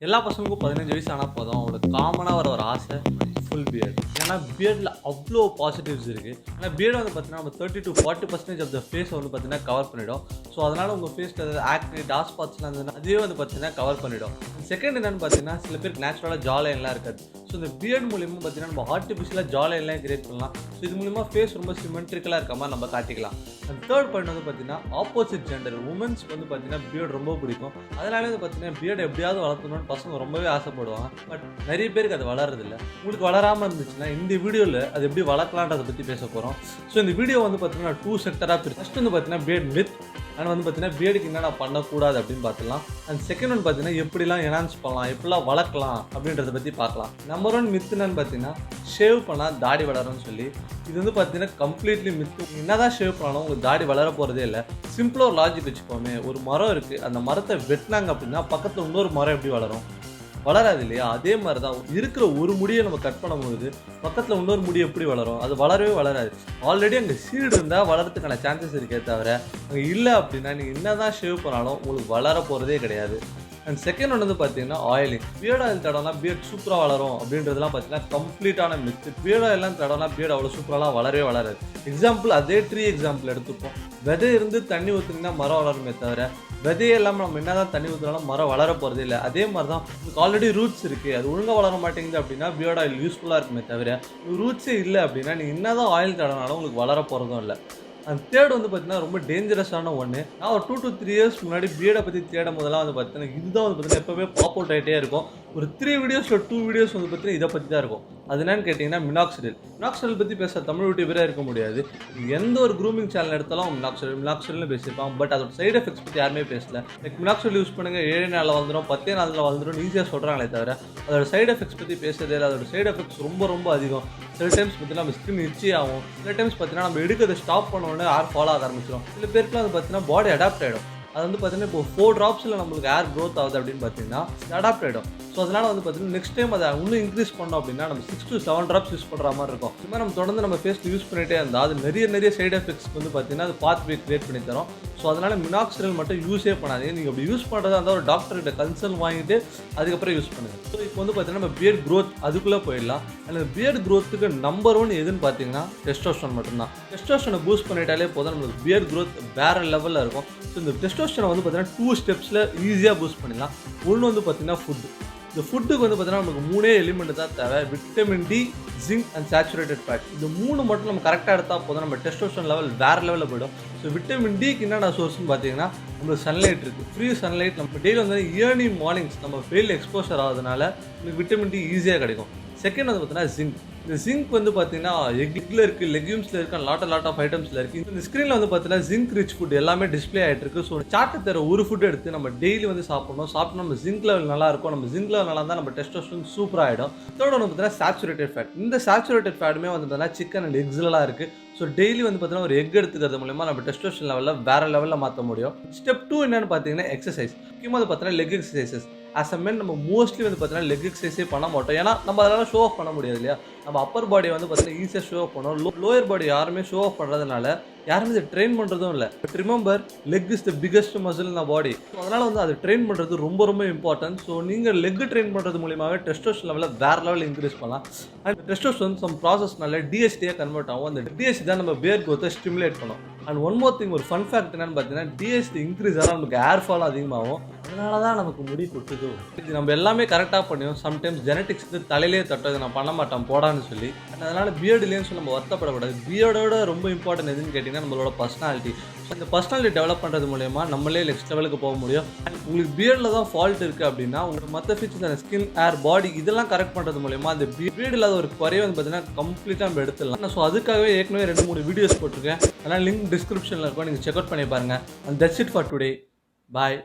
எல்லா பசங்களுக்கும் 15 வயசு ஆனா போதும். அவங்களுக்கு காமனா வர ஒரு ஆசை ஃபுல் பியர்ட். ஏன்னா பியர்ட்ல அவ்ளோ பாசிட்டிவ்ஸ் இருக்கு. ஏன்னா பியர்ட் வந்து பார்த்தீங்கன்னா, நம்ம 30 to 40% ஆஃப் த ஃபேஸ வந்து பார்த்தீங்கன்னா கவர் பண்ணிடும். ஸோ அதனால உங்க ஃபேஸ்ல ஏதாவது ஆக்னி, டார்க் ஸ்பாட்ஸ்லாம் இருந்ததுன்னா அதுவே வந்து பார்த்தீங்கன்னா கவர் பண்ணிடும். செகண்ட் என்னன்னு பார்த்தீங்கன்னா, சில பேருக்கு நேச்சுரலா ஜா லைன்லாம் இருக்காது. ஸோ இந்த பியர்ட் மூலியமா பார்த்தீங்கன்னா, நம்ம ஆர்டிஃபிஷியலா ஜா லைன்லாம் கிரியேட் பண்ணலாம். ஸோ இது மூலியமா ஃபேஸ் ரொம்ப சிமெட்ரிக்கலா இருக்க மாதிரி நம்ம காட்டிக்கலாம். அண்ட் தேர்ட் பாயிண்ட் வந்து பார்த்தீங்கன்னா, ஆப்போசிட் ஜெண்டர் உமன்ஸ்க்கு வந்து பார்த்தீங்கன்னா பியர்ட் ரொம்ப பிடிக்கும். அதனால வந்து பார்த்தீங்கன்னா, பியர்ட் எப்படியாவது வளர்த்தணும்னு பசங்க ரொம்பவே ஆசைப்படுவாங்க. பட் நிறைய பேருக்கு அது வளர்றதில்ல. உங்களுக்கு வளராமல் இருந்துச்சுன்னா இந்த வீடியோவில் அது எப்படி வளர்க்கலான்றதை பற்றி பேச போகிறோம். ஸோ இந்த வீடியோ வந்து பார்த்தீங்கன்னா 2 செக்டராக பிரிச்சு. ஃபர்ஸ்ட் வந்து பார்த்தீங்கன்னா பியர்ட் மித் அண்ட் வந்து பார்த்தீங்கன்னா பியர்டுக்கு என்னென்ன பண்ணக்கூடாது அப்படின்னு பார்த்துலாம். அண்ட் செகண்ட் ஒன் பார்த்தீங்கன்னா எப்படிலாம் என்ஹான்ஸ் பண்ணலாம், எப்படிலாம் வளர்க்கலாம் அப்படின்றத பற்றி பார்க்கலாம். நம்பர் 1 மித் என்னன்னு பார்த்தீங்கன்னா, ஷேவ் பண்ணால் தாடி வளரும்னு சொல்லி. இது வந்து பார்த்தீங்கன்னா கம்ப்ளீட்லி மித்து. என்னதான் ஷேவ் பண்ணாலும் உங்களுக்கு தாடி வளர போகிறதே இல்லை. சிம்பிளாக ஒரு லாஜிக் வச்சுக்கோமே, ஒரு மரம் இருக்குது, அந்த மரத்தை வெட்டினாங்க அப்படின்னா பக்கத்தில் இன்னொரு மரம் எப்படி வளரும்? வளராது இல்லையா? அதே மாதிரி தான் இருக்கிற ஒரு முடியை நம்ம கட் பண்ணும்போது பக்கத்தில் இன்னொரு முடி எப்படி வளரும்? அது வளரவே வளராது. ஆல்ரெடி அங்கே சீடு இருந்தால் வளர்கிறதுக்கான சான்சஸ் இருக்கே தவிர, அங்கே இல்லை அப்படின்னா நீங்கள் என்ன தான் ஷேவ் பண்ணாலும் உங்களுக்கு வளர போகிறதே கிடையாது. அண்ட் செகண்ட் ஒன்று வந்து பார்த்தீங்கன்னா ஆயிலிங். பியர்ட் ஆயில் தடவைனா பியர்ட் சூப்பராக வளரும் அப்படின்றதுலாம் பார்த்தீங்கன்னா கம்ப்ளீட்டான மித்து. பியர்ட் ஆயிலாம் தடவைனா பியர்ட் அவ்வளோ சூப்பராலாம் வளரவே வளராது. எக்ஸாம்பிள் அதே ட்ரீ எக்ஸாம்பிள் எடுத்துப்போம். விதை இருந்து தண்ணி ஊற்றுனீங்கன்னா மரம் வளருமே தவிர, விதையே இல்லாமல் நம்ம என்ன தான் தண்ணி ஊற்றினாலும் மரம் வளர போகிறதே இல்லை. அதே மாதிரி தான் உங்களுக்கு ஆல்ரெடி ரூட்ஸ் இருக்குது, அது ஒழுங்காக வளர மாட்டேங்குது அப்படின்னா பியர்ட் ஆயில் யூஸ்ஃபுல்லாக இருக்குமே தவிர, ரூட்ஸே இல்லை அப்படின்னா நீங்கள் என்ன தான் ஆயில் தடவினாலும் உங்களுக்கு வளர போகிறதும் இல்லை. அண்ட் தேர்ட் வந்து பார்த்தீங்கன்னா ரொம்ப டேஞ்சரஸான ஒன்று. நான் ஒரு 2 to 3 years முன்னாடி பியர்டை பற்றி தேடும் போதெல்லாம் வந்து பார்த்தீங்கன்னா இதுதான் வந்து பார்த்தீங்கன்னா எப்போவே பாப் அவுட் ஆகிட்டே இருக்கும். ஒரு 3 வீடியோஸில் 2 வீடியோஸ் வந்து பார்த்தீங்கன்னா இதை பற்றி தான் இருக்கும். அது என்னன்னு கேட்டிங்கன்னா மினாக்சிடில். மினாக்சிடில் பற்றி பேச தமிழ் யூடியூபராக இருக்க முடியாது. எந்த ஒரு க்ரூமிங் சேனல் எடுத்தாலும் மினாக்சிடில்னு பேசியிருப்பாங்க. பட் அதோட சைடு எஃபெக்ட்ஸ் பற்றி யாருமே பேசல. லைக் மினாக்சிடில் யூஸ் பண்ணுங்கள், 7 நாளில் வந்துடும், 10 நாளில் வந்துடும் ஈஸியாக சொல்கிறாங்களே தவிர அதோட சைடு எஃபெக்ட்ஸ் பற்றி பேசுறதே இல்லை. அதோட சைடு எஃபெக்ட்ஸ் ரொம்ப ரொம்ப அதிகம். சில டைம்ஸ் பார்த்தீங்கன்னா நம்ம ஸ்கின் இச்சி ஆகும். சில டைம்ஸ் பார்த்தீங்கன்னா நம்ம எடுக்கிறத ஸ்டாப் பண்ண உடனே ஏர் ஃபாலோ ஆக ஆரம்பிச்சிடும். சில பேருக்குலாம் வந்து பார்த்தீங்கன்னா பாடி அடாப்ட் ஆகிடும். அது வந்து பார்த்தீங்கன்னா இப்போ 4 ட்ராப்ஸில் நம்மளுக்கு ஏர் க்ரோத் ஆகுது அப்படின்னு பார்த்தீங்கன்னா அடாப்ட் ஆகிடும். ஸோ அதனால் வந்து பார்த்தீங்கன்னா நெக்ஸ்ட் டைம் அதை இன்னும் இன்க்ரீஸ் பண்ணோம் அப்படின்னா நம்ம 6 to 7 ட்ராப்ஸ் யூஸ் பண்ணுற மாதிரி இருக்கும். இது மாதிரி நம்ம தொடர்ந்து நம்ம ஃபேஸில் யூஸ் பண்ணிகிட்டே இருந்தால் அது நிறைய சைடு எஃபெக்ட்ஸ் வந்து பார்த்தீங்கன்னா அது பாத்வே கிரியேட் பண்ணி தரும். ஸோ அதனால் மினாக்சிடில் மட்டும் யூஸே பண்ணாதீங்க. நீங்கள் அப்படி யூஸ் பண்ணுறதா இருந்தால் ஒரு டாக்டர்கிட்ட கன்சல்ட் வாங்கிட்டு அதுக்கப்புறம் யூஸ் பண்ணுங்கள். ஸோ இப்போ வந்து பார்த்தீங்கன்னா நம்ம பியர்ட் க்ரோத் அதுக்குள்ளே போயிடலாம். அந்த பியர்ட் க்ரோத்துக்கு நம்பர் 1 எதுன்னு பார்த்தீங்கன்னா டெஸ்டோஸ்டெரான் மட்டும்தான். டெஸ்டோஸ்டெரானை பூஸ்ட் பண்ணிட்டாலே போதும் நம்மளுக்கு பியர்ட் க்ரோத் வேறு லெவலில் இருக்கும். ஸோ இந்த டெஸ்டோஸ்டெரானை வந்து பார்த்தீங்கன்னா 2 ஸ்டெப்ஸில் ஈஸியாக பூஸ்ட் பண்ணிடலாம். ஒன்று வந்து பார்த்தீங்கன்னா ஃபுட்டு. இந்த ஃபுட்டுக்கு வந்து பார்த்தீங்கன்னா நமக்கு 3 எலிமெண்ட் தான் தேவை. Vitamin D, zinc and saturated fat. இந்த 3 மட்டும் நம்ம கரெக்டாக எடுத்தால் போதும் நம்ம டெஸ்டோஸ்டெரான் லெவல் வேறு லெவலில் போய்டும். ஸோ விட்டமின் டிக்கு என்னென்ன சோர்ஸ்னு பார்த்தீங்கன்னா நம்மளுக்கு சன்லைட் இருக்குது. ஃப்ரீ சன்லைட் நம்ம டெய்லி வந்து ஏர்லி மார்னிங்ஸ் நம்ம வெயில் எக்ஸ்போஷர் ஆகுதுனால உங்களுக்கு விட்டமின் டி ஈஸியாக கிடைக்கும். செகண்ட் வந்து பார்த்தீங்கன்னா ஜிங்க். இந்த ஜிங்க் வந்து பார்த்தீங்கன்னா எக்கில் இருக்குது, லெக்யூம்ஸில் இருக்குது, லாட் ஆஃப் ஐட்டம்ஸில் இருக்குது. இந்த ஸ்க்ரீனில் வந்து பார்த்தீங்கன்னா ஜிங்க் ரிச் ஃபுட் எல்லாமே டிஸ்பிளே ஆகிட்டு இருக்குது. ஸோ சார்ட்டு தர ஒரு ஃபுட் எடுத்து நம்ம டெய்லி வந்து சாப்பிடணும். சாப்பிட்டு நம்ம ஜிங்க் லெவல் நல்லா இருக்கும். நம்ம ஜிங்க் லெவல் நல்லா இருந்தால் நம்ம டெஸ்டோஸ்டெரான் சூப்பராக ஆகிடும். தேர்ட் வந்து பார்த்தீங்கன்னா சேச்சுரேட்டட் ஃபேட். இந்த சேச்சுரேட்டட் ஃபேட்டுமே வந்து பார்த்தீங்கன்னா சிக்கன் அண்ட் எக்ஸ்லாம் இருக்குது. ஸோ டெய்லி வந்து பார்த்தீங்கன்னா ஒரு எக் எடுத்துக்கிறது மூலமா நம்ம டெஸ்டோஸ்டெரான் லெவலில் வேறு லெவலில் மாற்ற முடியும். ஸ்டெப் 2 என்னென்னு பார்த்தீங்கன்னா எக்ஸசைஸ். முக்கியமாக வந்து பார்த்தீங்கன்னா லெக் எக்ஸசைசஸ். ஆஸ் அ மென் நம்ம மோஸ்ட்லி வந்து பார்த்தீங்கன்னா லெக் எக்ஸசைஸே பண்ண மாட்டோம். ஏன்னா நம்ம அதெல்லாம் ஷோ ஆஃப் பண்ண முடியாது இல்லையா? நம்ம அப்பர் பாடியை வந்து பார்த்தீங்கன்னா ஈஸியாக ஷோ ஆஃப் பண்ணுவோம். லோயர் பாடி யாருமே ஷோ ஆஃப் பண்ணுறதுனால யாருமே இதை ட்ரெயின் பண்ணுறதும் இல்லை. But remember, leg is the biggest muscle in the body. So அதனால் வந்து அதை ட்ரெயின் பண்ணுறது ரொம்ப ரொம்ப இம்பார்ட்டன்ட். ஸோ நீங்கள் லெக் ட்ரெயின் பண்ணுறது மூலியமாகவே டெஸ்டோஸ்டெரான் லெவலில் வேறு லெவலில் இன்க்ரீஸ் பண்ணலாம். அண்ட் டெஸ்டோஸ்டெரான் சம் ப்ராசஸ்னால டிஎஸ்டியாக கன்வெர்ட் ஆகும். அந்த டிஎஸ்டி தான் நம்ம பியர்ட் க்ரோத்தை ஸ்டிமுலேட் பண்ணும். அண்ட் ஒன் மோர் திங், ஒரு ஃபன் ஃபேக்ட் என்னன்னு பார்த்தீங்கன்னா டிஎஸ்டி இன்க்ரீஸ் ஆனால் நமக்கு ஏர் ஃபால் அதிகமாகும். அதனால தான் நமக்கு முடி கொட்டுது. இது நம்ம எல்லாமே கரெக்டாக பண்ணியும் சம்டைம்ஸ் ஜெனட்டிக்ஸ் தலையிலே தட்டது நான் பண்ண மாட்டேன் போடான்னு சொல்லி. அண்ட் அதனால் பியர்டு இல்லைன்னு சொல்லி நம்ம வருத்தப்படக்கூடாது. பியர்டோட ரொம்ப இம்பார்ட்டன்ட் எதுன்னு கேட்டிங்கன்னா நம்மளோட பர்சனாலிட்டி. ஸோ இந்த பர்சனாலிட்டி டெவலப் பண்ணுறது மூலமா நம்மளே நெக்ஸ்ட் லெவலுக்கு போக முடியும். அண்ட் உங்களுக்கு பியர்டில் தான் ஃபால்ட் இருக்குது அப்படின்னா உங்களுக்கு மற்ற ஃபீச்சர்ஸ் அந்த ஸ்கின், ஏர், பாடி இதெல்லாம் கரெக்ட் பண்ணுறது மூலமா அந்த பியர்டு இல்லாத ஒரு குறையை வந்து பார்த்தீங்கன்னா கம்ப்ளீட்டாக நம்ம எடுத்துடலாம். ஸோ அதுக்காகவே ஏற்கனவே 2-3 வீடியோஸ் போட்டிருக்கேன். அதனால் லிங்க் டிஸ்கிரிப்ஷனில் இருக்கும், நீங்கள் செக் அவுட் பண்ணி பாருங்கள். And that's it for today. Bye.